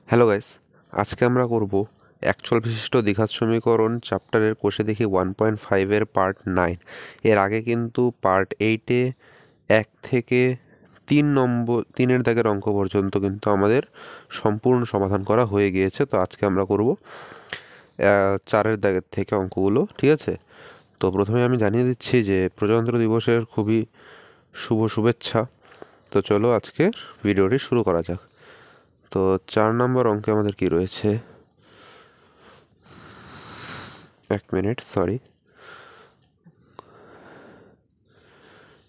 Hello guys, আজকে আমরা করব একচল বিশিষ্ট দ্বিঘাত সমীকরণ চ্যাপ্টারের কোষে দেখি 1.5-এর পার্ট 9। এর আগে কিন্তু পার্ট 8-এ 1 থেকে 3 দাগের অঙ্ক পর্যন্ত কিন্তু আমাদের সম্পূর্ণ সমাধান করা হয়ে গিয়েছে। তো আজকে আমরা করব 4-এর দাগের থেকে অঙ্কগুলো, ঠিক আছে? তো প্রথমে আমি জানিয়ে দিচ্ছি যে প্রজাতন্ত্র দিবসের খুবই শুভেচ্ছা। তো চলো আজকে ভিডিওটি শুরু করা যাক। তো 4 নম্বর অঙ্কে আমাদের কি রয়েছে, এক মিনিট, সরি।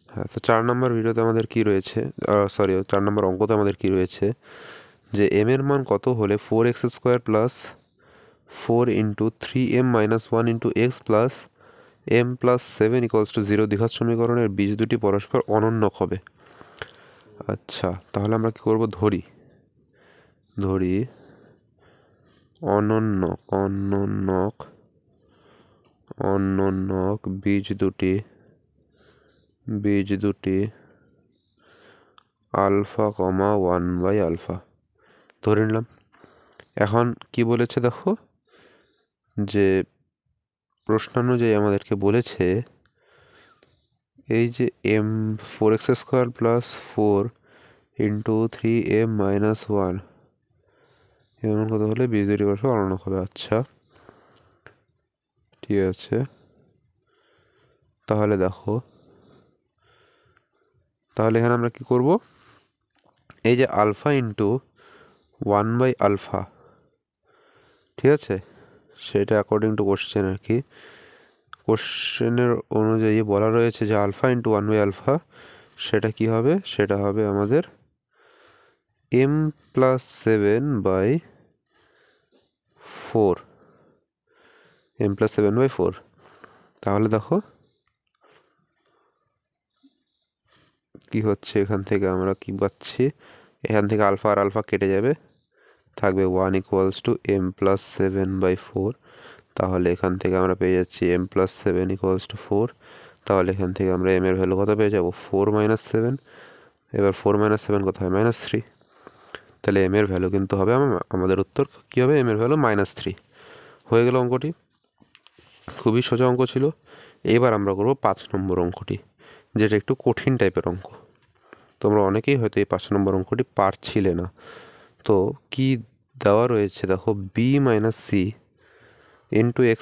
হ্যাঁ, তো 4 নম্বর ভিডিওতে আমাদের কি রয়েছে, 4 নম্বর অঙ্কতে আমাদের কি রয়েছে যে এম এর মান কত হলে 4x² plus 4 into 3m minus 1 into X plus m plus 7 equals to 0 দ্বিঘাত সমীকরণের বীজ দুটি পরস্পর অনন্যক হবে। আচ্ছা, তাহলে আমরা কি করব, ধরি অনন্যক বীজ দুটি আলফা কমা 1/আলফা ধরে নিলাম। এখন কি বলেছে দেখো, যে প্রশ্নানুযায়ী আমাদেরকে বলেছে এই যে m4x² plus 4 into 3m minus 1 এমন কত হলে বীজ দুটি পরস্পর অনন্যক হবে। আচ্ছা, ঠিক আছে। তাহলে দেখো, তাহলে এখানে আমরা কি করব, এই যে আলফা ইন্টু 1/আলফা, ঠিক আছে, সেটা অ্যাকর্ডিং টু কোশ্চেন আর কি। কোশ্চেনের অনুযায়ী বলা রয়েছে যে আলফা ইন্টু 1/আলফা সেটা কি হবে, সেটা হবে আমাদের m প্লাস 7/4। তাহলে দেখো কি হচ্ছে, এখান থেকে আমরা কি পাচ্ছি, এখান থেকে আলফা আর আলফা কেটে যাবে, থাকবে 1 ইকুয়ালস টু m প্লাস 7/4। তাহলে এখান থেকে আমরা পেয়ে যাচ্ছি m প্লাস 7 ইকুয়ালস টু 4। তাহলে এখান থেকে আমরা m এর ভ্যালু কত পেয়ে যাবো, 4 মাইনাস 7। এবার 4 মাইনাস 7 কত হয়, -3। তাহলে m এর ভ্যালু কিন্তু হবে, আমাদের উত্তর কী হবে, m এর ভ্যালু -3 হয়ে গেল অঙ্কটি। খুবই সোজা অঙ্ক ছিল। এবার আমরা করব 5 নম্বর অঙ্কটি, যেটা একটু কঠিন টাইপের অঙ্ক। তোমরা অনেকেই হয়তো এই 5 নম্বর অঙ্কটি পারছিলে না। তো কি দেওয়া রয়েছে দেখো, b minus C into x²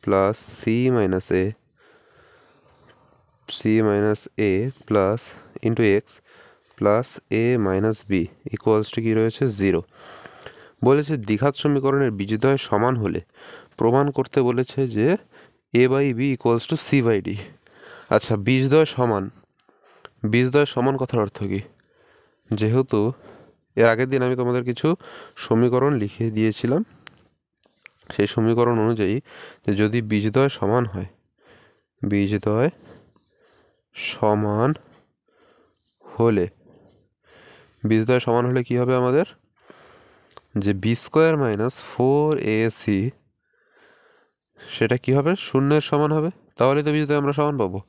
plus c minus a plus into X plus a minus B equals to কী রয়েছে, 0। বলেছে দ্বিঘাত সমীকরণের বীজদ্বয় সমান হলে প্রমাণ করতে বলেছে যে a/b ইকুয়ালস টু c/d। আচ্ছা, বীজদ্বয় সমান কথার অর্থ কী? যেহেতু এর আগের দিন আমি তোমাদের কিছু সমীকরণ লিখে দিয়েছিলাম, সেই সমীকরণ অনুযায়ী যে যদি বীজদ্বয় সমান হলে কি হবে আমাদের, যে b² মাইনাস 4ac সেটা কি হবে, শূন্যের সমান হবে। তাহলে তো বীজদ্বয় আমরা সমান পাবো।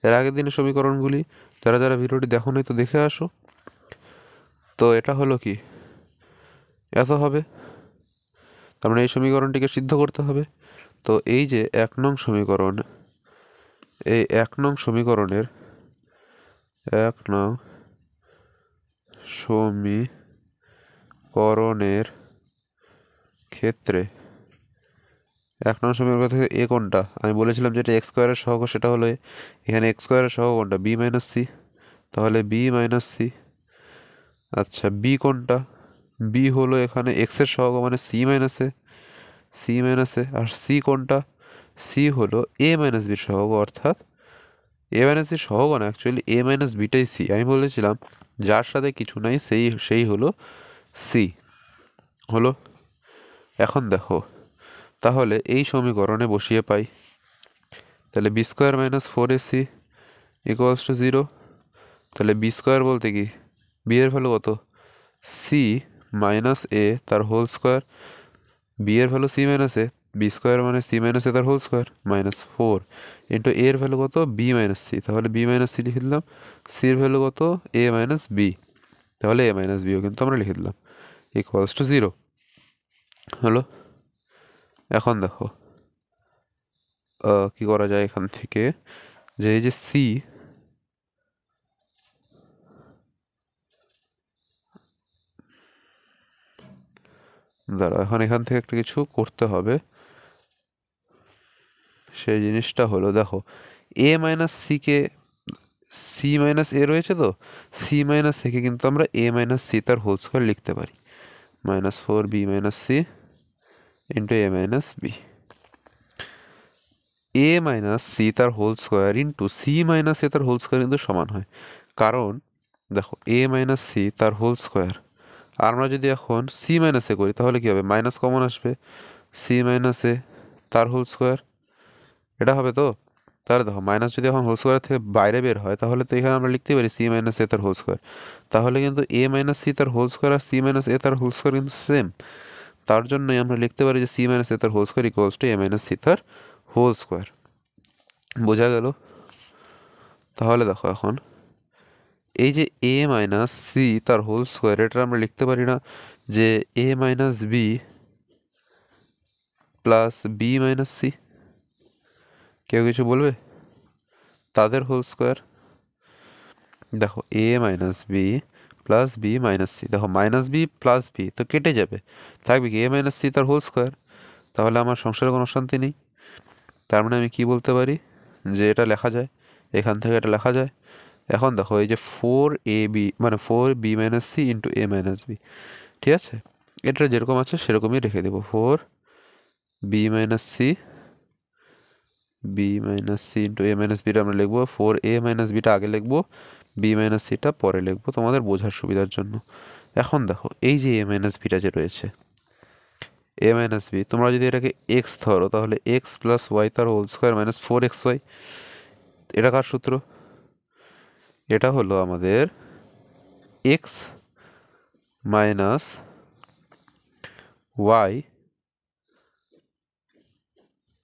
এর আগের দিনের সমীকরণগুলি যারা ভিডিওটি দেখো নাই তো দেখে আসো। তো এটা হলো কি, এত হবে, তার মানে এই সমীকরণটিকে সিদ্ধ করতে হবে। তো এই যে 1 নং সমীকরণ, এই 1 নং সমীকরণের ক্ষেত্রে 1 নং সমীকরণ থেকে এ কোনটা, আমি বলেছিলাম যেটা x² সহগ, সেটা হলো এখানে x² সহগ কোনটা, b মাইনাস সি। তাহলে b মাইনাস সি। আচ্ছা, বি কোনটা, বি হলো এখানে এক্সের সহগ মানে c মাইনাস এ। আর সি কোনটা, সি হলো a মাইনাস বির সহগ, অর্থাৎ a মাইনাস বির সহগ না, অ্যাকচুয়ালি a মাইনাস বিটাই সি। আমি বলেছিলাম যার সাথে কিছু নাই সেই হলো সি হলো। এখন দেখো, তাহলে এই সমীকরণে বসিয়ে পাই, তাহলে b² minus 4ac equals to 0। তাহলে b² বলতে কি, বি এর ভ্যালু কত, সি মাইনাস এ তার হোল স্কোয়ার, বি এর ভ্যালু সি মাইনাস এ, b² মানে সি মাইনাস এ তার হোল স্কোয়ার মাইনাস 4 ইন্টু এর ভ্যালু কত, বি মাইনাস সি। তাহলে বি মাইনাস সি লিখে দিলাম, সির ভ্যালু কত, এ মাইনাস বি। তাহলে এ মাইনাস বিও কিন্তু আমরা লিখে দিলাম। ইকুয়ালস টু 0 হলো। এখন দেখো কি করা যায় এখান থেকে, যে এই যে সি, দাঁড়া এখন এখান থেকে একটা কিছু করতে হবে। সেই জিনিসটা হলো দেখো এ মাইনাস সিকে, সি মাইনাস এ রয়েছে, তো সি মাইনাস একে কিন্তু আমরা এ মাইনাস সি তার হোল স্কোয়ার লিখতে পারি, -4b minus C into A minus B. A minus C তার whole square into C minus A তার হোল স্কোয়ার কিন্তু সমান হয়, কারণ দেখো এ মাইনাস সি তার হোল স্কোয়ার, আর আমরা যদি এখন সি মাইনাস এ করি তাহলে কী হবে, মাইনাস কমন আসবে, সি মাইনাস এ তার হোল স্কোয়ার, এটা হবে তো। তাহলে দেখো মাইনাস যদি এখন হোল স্কোয়ার থেকে বাইরে বের হয় তাহলে তো এখানে আমরা লিখতে পারি সি মাইনাস এ তার হোল স্কোয়ার, তাহলে কিন্তু এ মাইনাস সি তার হোল স্কোয়ার আর সি মাইনাস এ তার হোল স্কোয়ার কিন্তু সেম, তার জন্যই আমরা লিখতে পারি যে সি মাইনাস এ তার whole square equals to A minus C তার হোল স্কোয়ার। বোঝা গেল? তাহলে দেখো এখন এই যে এ মাইনাস সি তার হোল স্কোয়ার, এটা আমরা লিখতে পারি না যে A minus B plus B minus C? কেউ কিছু বলবে? তাদের হোল স্কোয়ার। দেখো A minus B plus B minus C, দেখো মাইনাস বি প্লাস বি তো কেটে যাবে, থাকবে কি এ মাইনাস সি তার হোল স্কোয়ার, তাহলে আমার সংসারে কোনো অশান্তি নেই। তার মানে আমি কি বলতে পারি, যে এটা লেখা যায়, এখান থেকে এটা লেখা যায়। এখন দেখো এই যে 4ab মানে 4b minus C into A minus B, ঠিক আছে, এটা যেরকম আছে সেরকমই রেখে দেবো, 4b minus C B minus C into A minus বিটা আমরা লিখবো, 4a মাইনাস বিটা আগে লিখবো, বি মাইনাস সিটা পরে লিখবো তোমাদের বোঝার সুবিধার জন্য। এখন দেখো এই যে এ মাইনাস বিটা যে রয়েছে, এ মাইনাস বি, তোমরা যদি এটাকে এক্স ধরো তাহলে এক্স প্লাস ওয়াই তার হোল স্কোয়ার মাইনাস 4xy, এটা কার সূত্র? এটা হলো আমাদের এক্স মাইনাস ওয়াই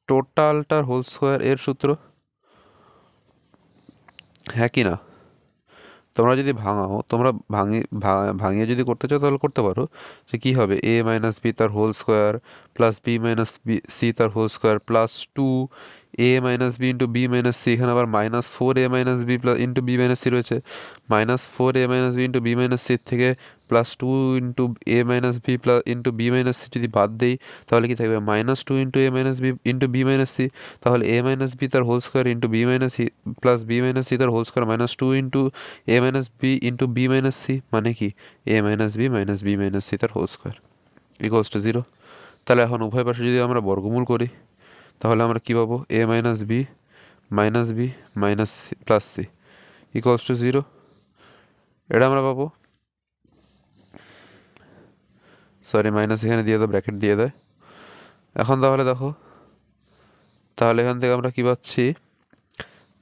টোটালটার হোল স্কোয়ার এর সূত্র, হ্যাঁ কি না? তোমরা যদি ভাঙাও, তোমরা ভাঙিয়ে যদি করতে চাও তাহলে করতে পারো, যে কী হবে এ মাইনাস বি তার whole square plus B minus B C তার whole square plus 2 A minus B into B minus C, এখানে আবার -4 A minus B plus into B minus C রয়েছে, -4 A minus B into B minus সির থেকে +2 into A minus B plus into B minus C যদি বাদ দেই তাহলে কি থাকবে -2 into A minus B into B minus C, তাহলে এ মাইনাস বি তার whole square into B minus C plus B minus C তার whole square -2 into A minus B into B minus C, মানে কি A minus B minus C তার whole square equals to 0। তাহলে এখন উভয় পাশে যদি আমরা বর্গমূল করি তাহলে আমরা কী পাবো, A minus B minus C plus C equals to 0, এটা আমরা পাবো। সরি মাইনাস এখানে দিয়ে দাও, ব্র্যাকেট দিয়ে দেয়। এখন তাহলে দেখো, তাহলে এখান থেকে আমরা কী পাচ্ছি,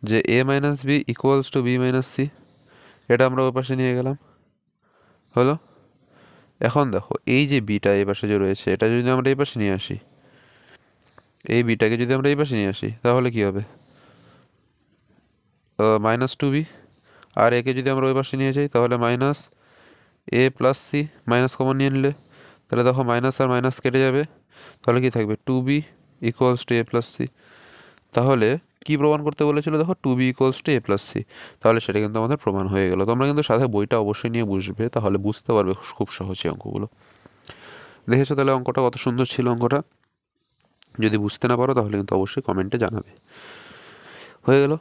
যে A minus B equals to B minus C, এটা আমরা ওই পাশে নিয়ে গেলাম, হলো। এখন দেখো এই যে বিটা এই পাশে যে রয়েছে এটা যদি আমরা এই পাশে নিয়ে আসি, এই বিটাকে যদি আমরা এই পাশে নিয়ে আসি তাহলে কি হবে, -2b, আর একে যদি আমরা ওই পাশে নিয়ে যাই তাহলে মাইনাস এ প্লাস সি, মাইনাস কমন নিয়ে নিলে তাহলে দেখো মাইনাস আর মাইনাস কেটে যাবে, তাহলে কি থাকবে 2b equals to a plus c. তাহলে কি প্রমাণ করতে বলেছিল, দেখো 2b equals to a plus c, তাহলে সেটা কিন্তু আমাদের প্রমাণ হয়ে গেল। তোমরা কিন্তু সাথে বইটা অবশ্যই নিয়ে বুঝবে, তাহলে বুঝতে পারবে খুব সহজে অঙ্কগুলো। দেখেছো তাহলে অঙ্কটা কত সুন্দর ছিল অঙ্কটা? যদি বুঝতে না পারো তাহলে কিন্তু অবশ্যই কমেন্টে জানাবে। হয়ে গেল।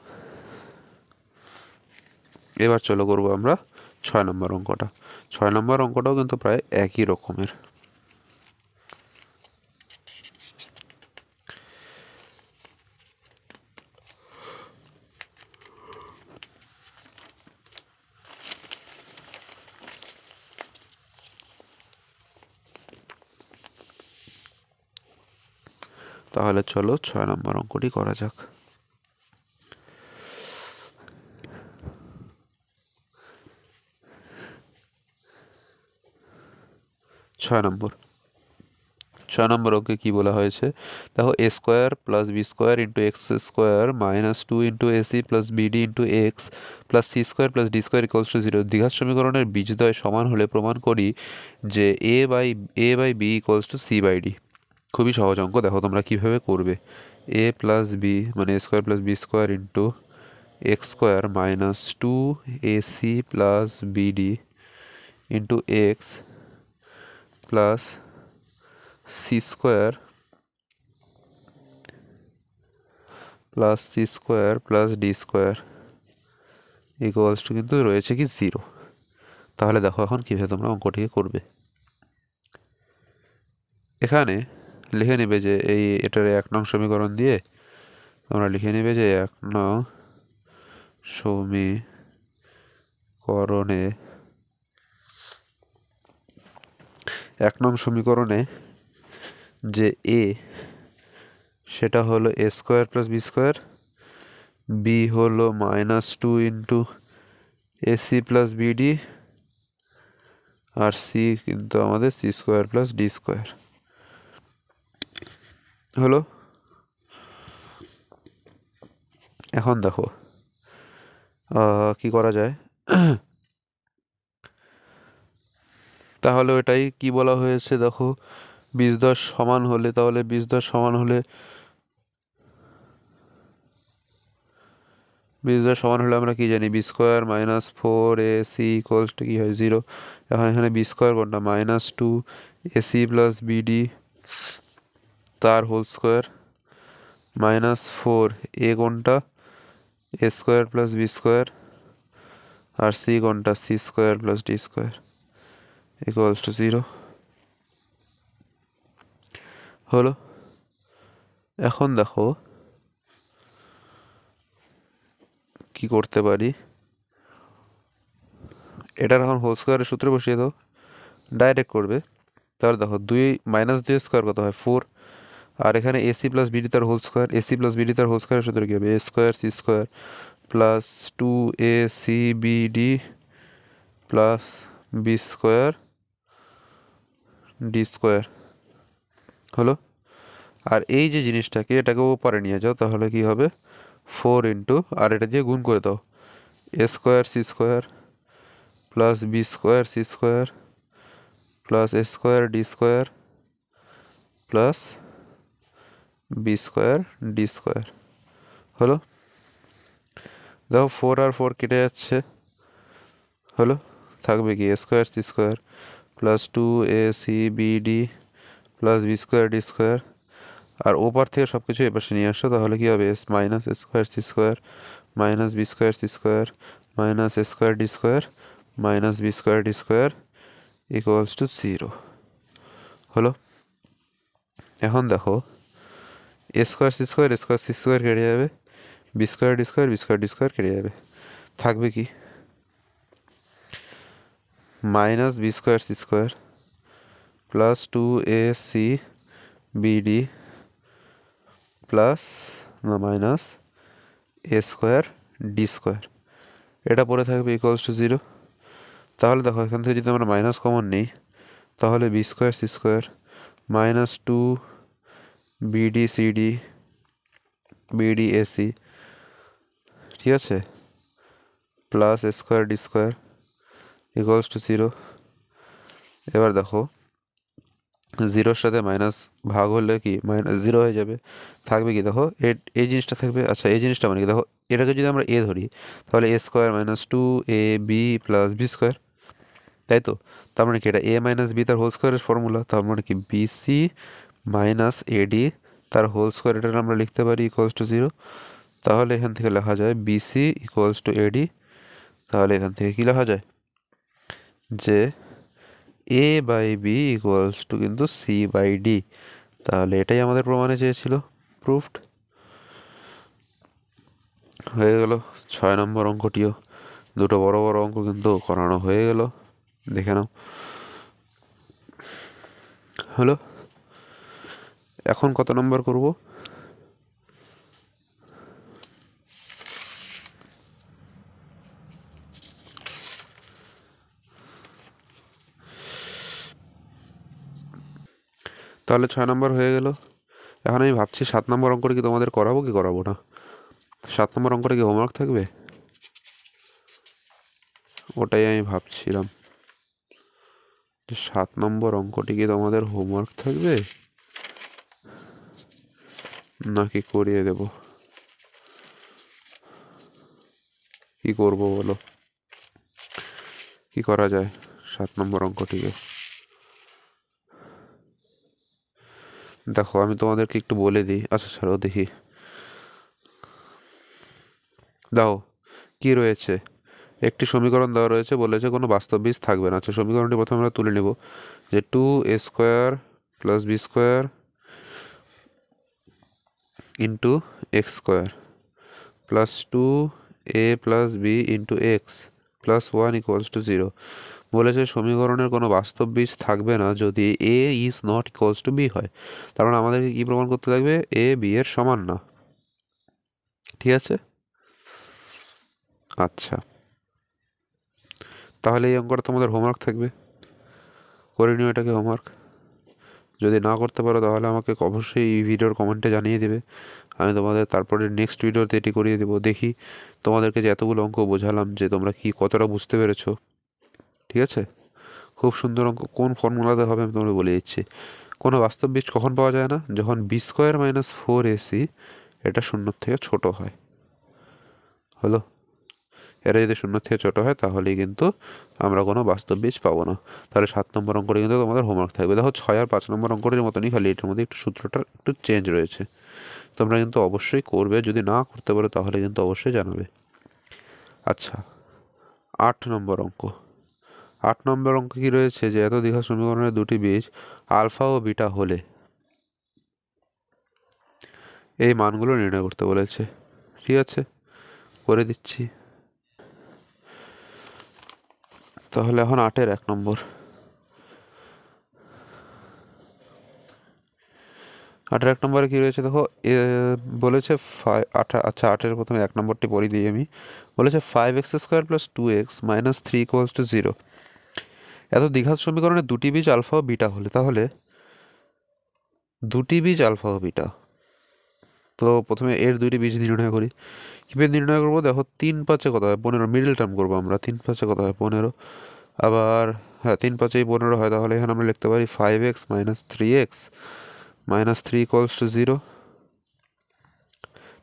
এবার চলো করবো আমরা 6 নম্বর অঙ্কটা। 6 নম্বর অঙ্কটাও কিন্তু প্রায় একই রকমের। তাহলে চলো 6 নম্বর অঙ্কটি করা যাক। 6 নম্বর, 6 নম্বর অঙ্কে কী বলা হয়েছে দেখো A square plus B square into X square minus 2 into AC plus BD into X plus C square plus D square equals to 0 দ্বিঘাত সমীকরণের বীজদ্বয় সমান হলে প্রমাণ করি যে A by B equals to C by D. খুবই সহজ অঙ্ক, দেখো তোমরা কীভাবে করবে। এ প্লাস বি মানে A square plus B square into X square minus 2 AC plus BD into X plus C square plus D square equals to কিন্তু রয়েছে কি 0। তাহলে দেখো এখন কীভাবে তোমরা অঙ্কটিকে করবে। এখানে লিখে নেবে যে এটার 1 নং সমীকরণ দিয়ে তোমরা লিখে নেবে যে 1 নং সমীকরণে যে এ সেটা হলো A square plus B square, B হলো minus 2 into AC plus BD, আর সি কিন্তু আমাদের C square plus D square হলো। এখন দেখো কি করা যায়। তাহলে ওটাই কি বলা হয়েছে দেখো, বীজদ্বয় সমান হলে, তাহলে বীজদ্বয় সমান হলে আমরা কি জানি, B square minus 4ac equals to কি হয় 0। এখন এখানে বি স্কোয়ার কোনটা, মাইনাস 2 এসি প্লাস বিডি তার হোল স্কোয়ার মাইনাস 4 এ কোনটা A square plus B square, আর সি কোনটা C square plus D square equals to 0 হলো। এখন দেখো কি করতে পারি, এটার এখন হোল স্কোয়ারের সূত্রে বসিয়ে দাও, ডাইরেক্ট করবে। তাহলে দেখো 2 মাইনাস 2 স্কোয়ার কত হয় 4, আর এখানে এসি প্লাস বিডি তার whole square, AC plus BD তার হোল স্কোয়ারের সূত্রে কী হবে, A square C square plus 2ac/bd plus B square D square হলো। আর এই যে জিনিসটাকে এটাকে ওপারে নিয়ে যাও, তাহলে কি হবে 4 ইন্টু, আর এটা দিয়ে গুণ করে দাও, A square C square plus B square C square plus A square D square plus B square D square হলো। দেখো 4 আর 4 কেটে যাচ্ছে, হলো থাকবে কি A square C square plus 2ac/bd plus B square D square, আর ওপার থেকে সব কিছু এপাশে নিয়ে আসো, তাহলে কী হবে minus A square C square minus B square C square minus A square D square minus B square D square equals to 0 হলো। এখন দেখো এ স্কোয়ার সি স্কোয়ার কেটে যাবে, বি স্কোয়ার ডি স্কোয়ার কেটে যাবে, থাকবে কি minus B square C square plus 2ac/bd plus minus A square D square, এটা পরে থাকবে ইকুয়ালস টু 0। তাহলে দেখো এখান থেকে যদি আমরা মাইনাস কমন নিই, তাহলে B square C square minus 2bd/cd/bd ac, ঠিক আছে, plus A square D square equals to 0। এবার দেখো 0-র সাথে মাইনাস ভাগ হলে কি মাইনাস 0 হয়ে যাবে, থাকবে কি দেখো এই জিনিসটা থাকবে। আচ্ছা এই জিনিসটা মানে কি দেখো, এটাকে যদি আমরা এ ধরি, তাহলে A square minus 2ab plus B square, তাই তো। তার মানে কি এটা এ মাইনাস বি তার হোল স্কোয়ারের ফর্মুলা, তার মানে কি বিসি মাইনাস এডি তার হোল স্কোয়ার, এটা আমরা লিখতে পারি ইকুয়ালস টু 0। তাহলে এখান থেকে লেখা যায় বিসি ইকুয়ালস টু এডি। তাহলে এখান থেকে কি লেখা যায় যে A by B equals to কিন্তু সি বাই ডি। তাহলে এটাই আমাদের প্রমাণে চেয়েছিল, প্রুফড হয়ে গেল। 6 নম্বর অঙ্কটিও, দুটো বড় বড় অঙ্ক কিন্তু করানো হয়ে গেল, দেখে নাও হলো। এখন কত নম্বর করব, তাহলে 6 নম্বর হয়ে গেল। এখন আমি ভাবছি 7 নম্বর অঙ্কটা কি তোমাদের করাবো কি করাবো না। 7 নম্বর অঙ্কটা কি হোমওয়ার্ক থাকবে, ওটাই আমি ভাবছিলাম যে 7 নম্বর অঙ্কটি কি তোমাদের হোমওয়ার্ক থাকবে নাকি করিয়ে দেব, কি করব বলো, কি করা যায় 7 নম্বর অঙ্কটিকে। দেখো আমি তোমাদেরকে একটু বলে দিই, আচ্ছা ছাড়ো দেখি। দাও কি রয়েছে, একটি সমীকরণ দেওয়া রয়েছে, বলেছে কোনো বাস্তব বীজ থাকবে না। আচ্ছা সমীকরণটি প্রথমে আমরা তুলে নেব যে 2a² + b² into x² plus 2a + b into x plus 1 = 0। বলেছে সমীকরণের কোনো বাস্তব বীজ থাকবে না যদি a is not equals to b হয়। তার মানে আমাদেরকে কী প্রমাণ করতে লাগবে, a b এর সমান না। ঠিক আছে, আচ্ছা তাহলে এই অঙ্কটা তোমাদের হোমওয়ার্ক থাকবে, করে নিও এটাকে হোমওয়ার্ক। যদি না করতে পারো তাহলে আমাকে অবশ্যই এই ভিডিওর কমেন্টে জানিয়ে দেবে, আমি তোমাদের তারপরে নেক্সট ভিডিওতে এটি করিয়ে দেবো। দেখি তোমাদেরকে যে এতগুলো অঙ্ক বোঝালাম যে তোমরা কি কতটা বুঝতে পেরেছো। ঠিক আছে, খুব সুন্দর অঙ্ক, কোন ফর্মুলাতে হবে আমি তোমাকে বলে দিচ্ছি। কোনো বাস্তব বীজ কখন পাওয়া যায় না, যখন b² - 4ac এটা শূন্যর থেকে ছোট হয়। হলো, এরা যদি শূন্যর থেকে ছোট হয় তাহলেই কিন্তু আমরা কোনো বাস্তব বীজ পাবো না। তাহলে 7 নম্বর অঙ্কটি কিন্তু তোমাদের হোমওয়ার্ক থাকবে। দেখো 6 আর 5 নম্বর অঙ্কটির মতনই, খালি এটার মধ্যে একটু সূত্রটার একটু চেঞ্জ রয়েছে। তোমরা কিন্তু অবশ্যই করবে, যদি না করতে পারো তাহলে কিন্তু অবশ্যই জানাবে। আচ্ছা 8 নম্বর অঙ্ক। 8 নম্বর অঙ্ক কি রয়েছে, যে এত দ্বিঘাত সমীকরণের দুটি বীজ আলফা ও বিটা হলে এই মানগুলো নির্ণয় করতে বলেছে। ঠিক আছে, করে দিচ্ছি। তাহলে এখন 8-এর 1 নম্বর। 8-এর 1 নম্বরে কী রয়েছে দেখো, বলেছে আচ্ছা 8-এর প্রথমে 1 নম্বরটি পড়ে দিই আমি। বলেছে 5x² + 2x - 3 = 0। এত দ্বিঘাত সমীকরণের দুটি বীজ আলফা ও বিটা হলে, তাহলে দুটি বীজ আলফা ও বিটা, তো প্রথমে এর দুইটি বীজ নির্ণয় করি। কীভাবে নির্ণয় করবো দেখো, 3 5 কত হয় 15, মিডল টার্ম করবো আমরা। 3 5 কত হয় 15, আবার হ্যাঁ 3 5 15 হয়, তাহলে এখানে আমরা লিখতে পারি 5x - 3x - 3 = 0।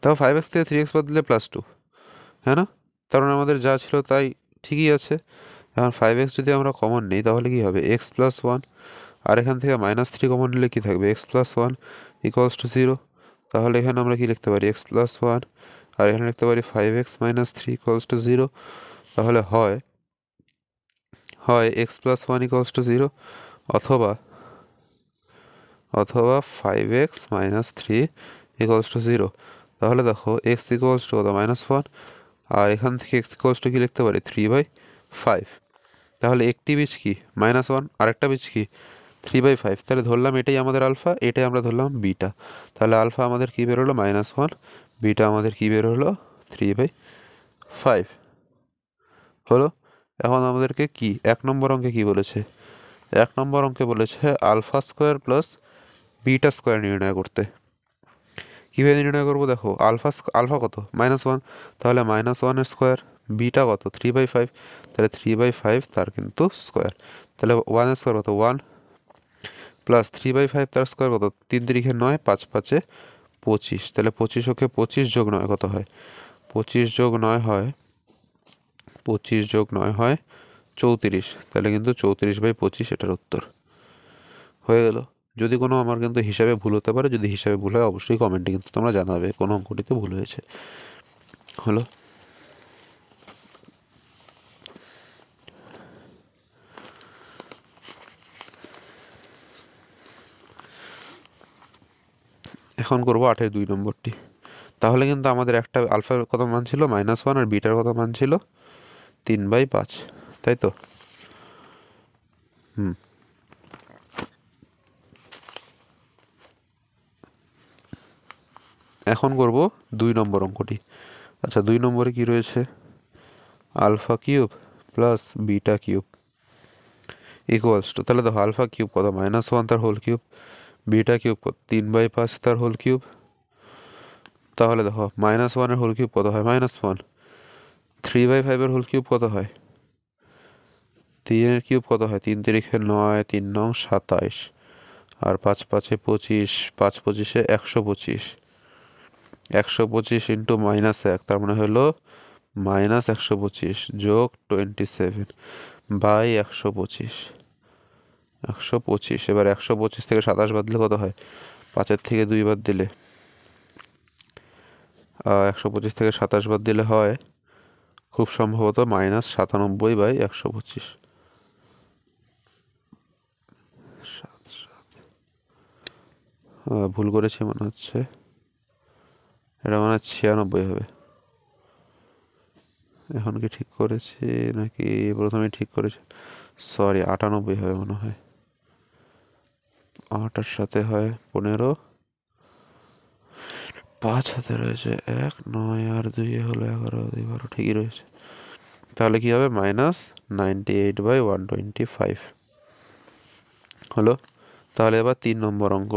তাও 5x থেকে 3x বাদ দিলে +2, হ্যাঁ না, কারণ আমাদের যা ছিল তাই ঠিকই আছে। এখন 5x যদি আমরা কমন নিই তাহলে কি হবে, x + 1, আর এখান থেকে -3 কমন নিলে কি থাকবে, x + 1 = 0। তাহলে এখানে আমরা কি লিখতে পারি, x + 1, আর এখানে লিখতে পারি 5x - 3 = 0। তাহলে হয় x + 1 = 0, অথবা 5x - 3 = 0। তাহলে দেখো x = কত, -1, আর এখান থেকে x = কি লিখতে পারি, 3/5। তাহলে একটি বীজ কি -1, আরেকটা বীজ কি 3/5। তাহলে ধরলাম এটাই আমাদের আলফা, এটাই আমরা ধরলাম বিটা। তাহলে আলফা আমাদের কি বেরোলো -1, বিটা আমাদের কি বেরোলো 3/5। হলো, এখন আমাদেরকে কি 1 নম্বর অঙ্কে কি বলেছে, 1 নম্বর অঙ্কে বলেছে α² + β² নির্ণয় করতে। কীভাবে নির্ণয় করবো দেখো, আলফা কত -1, তাহলে -1-এর স্কোয়ার, বিটা কত 3/5, তাহলে 3/5 তার কিন্তু স্কোয়ার, তাহলে 1-এর স্কোয়ার কত 1, প্লাস 3/5 তার স্কোয়ার কত, 3 3 9, 5 5 25, তাহলে 25 ওকে 25 যোগ 9 কত হয়, 25 যোগ 9 হয় 34, তাহলে কিন্তু 34/25 এটার উত্তর হয়ে গেল। যদি কোনো আমার কিন্তু হিসাবে ভুল হতে পারে, যদি হিসাবে ভুল হয় অবশ্যই কমেন্টে কিন্তু তোমরা জানাবে কোনো অঙ্কটিতে ভুল হয়েছে। হলো, এখন করবো 8-এর 2 নম্বরটি। তাহলে কিন্তু আমাদের একটা আলফার কত মান ছিল -1, আর বিটার কত মান ছিল 3/5, তাই তো। এখন করব 2 নম্বর অঙ্কটি। আচ্ছা 2 নম্বরে কি রয়েছে, α³ + β³ ইকুয়ালস টু, তাহলে দেখো α³ কত -1 তার হোল কিউব, বিটা কিউব 3/5 তার হোল কিউব। তাহলে দেখো -1 এর হোল কিউব কত হয়? -1। 3/5 হোল কিউব কত হয়? 3 এর কিউব কত হয়? 3 3 9, 3 9 27, আর 5 5 25, 5 25 125। 125 ইন্টু -1, তার মানে হলো -125 যোগ 27 বাই 125। 125, এবার 125 থেকে 27 বাদ দিলে কত হয়? 5-এর থেকে 2 বাদ দিলে 125 থেকে 27 বাদ দিলে হয় খুব সম্ভবত -97/125। ভুল করেছি মনে হচ্ছে, এটা মনে হয় 96 হবে। এখন কি ঠিক করেছি নাকি প্রথমে ঠিক করেছি? সরি, 98 হবে মনে হয়। 8-এর সাথে হয় 15, 5 হাতে রয়েছে 1, 9 আর 2 হলো 11, 12 ঠিকই রয়েছে। তাহলে কি হবে? -98/125 হলো। তাহলে এবার 3 নম্বর অঙ্ক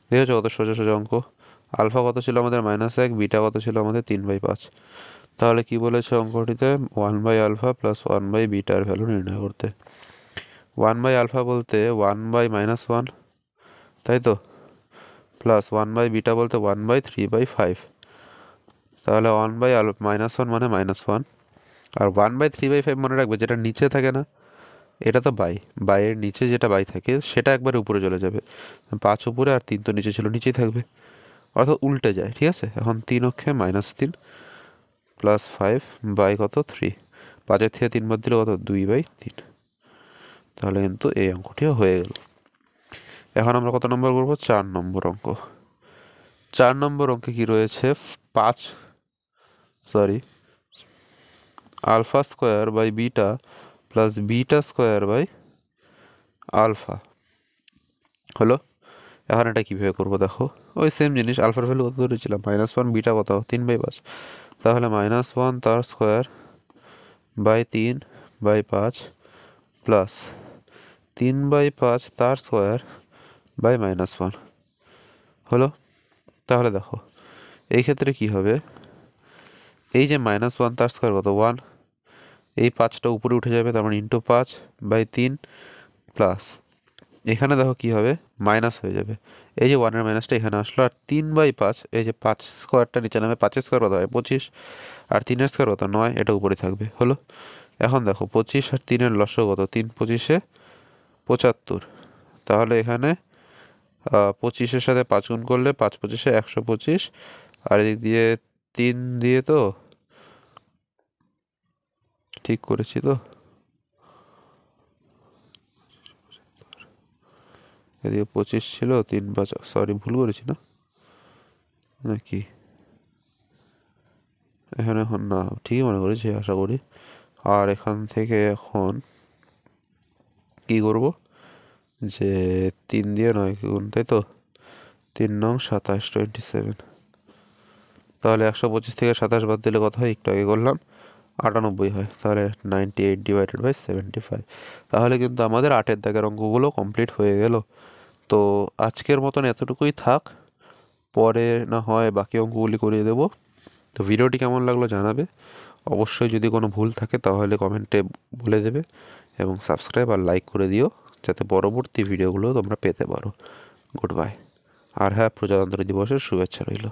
দেখেছো কত সোজা সোজা অঙ্ক। আলফা কত ছিল আমাদের? -1, বিটা কত ছিল আমাদের? 3/5। তাহলে কি বলেছে অঙ্কটিতে? 1/α প্লাস 1/β ভ্যালু নির্ণয় করতে। 1/α বলতে 1/-1, তাই তো, প্লাস 1/β বলতে 1/3/5। তাহলে 1/-1 মানে -1, আর 1/3/5 মনে রাখবে যেটা নিচে থাকে না, এটা তো বাইয়ের নিচে যেটা বাই থাকে সেটা একবারে উপরে চলে যাবে। 5 উপরে আর 3 তো নিচে ছিল, নিচেই থাকবে, অর্থাৎ উল্টে যায়। ঠিক আছে, এখন 3 অক্ষে -3 প্লাস 5 বাই কত? 3। 5-এর থেকে 3 বাদ দিলে কত? 2/3। তাহলে কিন্তু এই অঙ্কটিও হয়ে গেল। এখন আমরা কত নম্বর করবো? 4 নম্বর অঙ্ক। 4 নম্বর অঙ্কে কি রয়েছে? Alpha square by beta plus beta square by alpha হলো। এখন এটা কীভাবে করবো দেখো, ওই সেম জিনিস। আলফার ভ্যালু কত ধরেছিলাম? -1, বিটা কত? 3/5। তাহলে -1 তার স্কোয়ার বাই 3/5 প্লাস 3/5 তার স্কোয়ার বাই -1 হলো। তাহলে দেখো এই ক্ষেত্রে কি হবে? এই যে -1 তার স্কোয়ার কত? 1, এই 5টা উপরে উঠে যাবে, তার মানে ইন্টু 5/3 প্লাস এখানে দেখো কি হবে? মাইনাস হয়ে যাবে, এই যে 1-এর মাইনাসটা এখানে আসলো, আর 3/5, এই যে 5 স্কোয়ারটা নিচে নামে, 5-এর স্কোয়ার কত হয়? 25, আর 3-এর স্কোয়ার কত? 9, এটা উপরে থাকবে হলো। এখন দেখো 25 আর 3-এর লসাগু কত? 3×25 = 75। তাহলে এখানে 25-এর সাথে 5 গুণ করলে 5×25 = 125, আর এদিক দিয়ে 3 দিয়ে, তো ঠিক করেছি তো? এদিকে 25 ছিল, 3/5, সরি ভুল করেছি না নাকি? এখানে এখন না, ঠিকই মনে করেছি আশা করি। আর এখান থেকে এখন কি করব? যে 3 দিয়ে 9 গুণ, তাই তো? 3 9 27, 27। তাহলে 125 থেকে 27 বাদ দিলে কত হয়? একটু আগে করলাম, 98 হয়। তাহলে 98/75। তাহলে কিন্তু আমাদের 8-এর দাগের অঙ্কগুলো কমপ্লিট হয়ে গেল। তো আজকের মতন এতটুকুই থাক, পরে না হয় বাকি অঙ্কগুলি করিয়ে দেবো। তো ভিডিওটি কেমন লাগলো জানাবে অবশ্যই, যদি কোনো ভুল থাকে তাহলে কমেন্টে বলে দেবে, এবং সাবস্ক্রাইব আর লাইক করে দিও যাতে পরবর্তী ভিডিওগুলো তোমরা পেতে পারো। Good bye. আর হ্যাঁ, প্রজাতন্ত্র দিবসের শুভেচ্ছা রইল।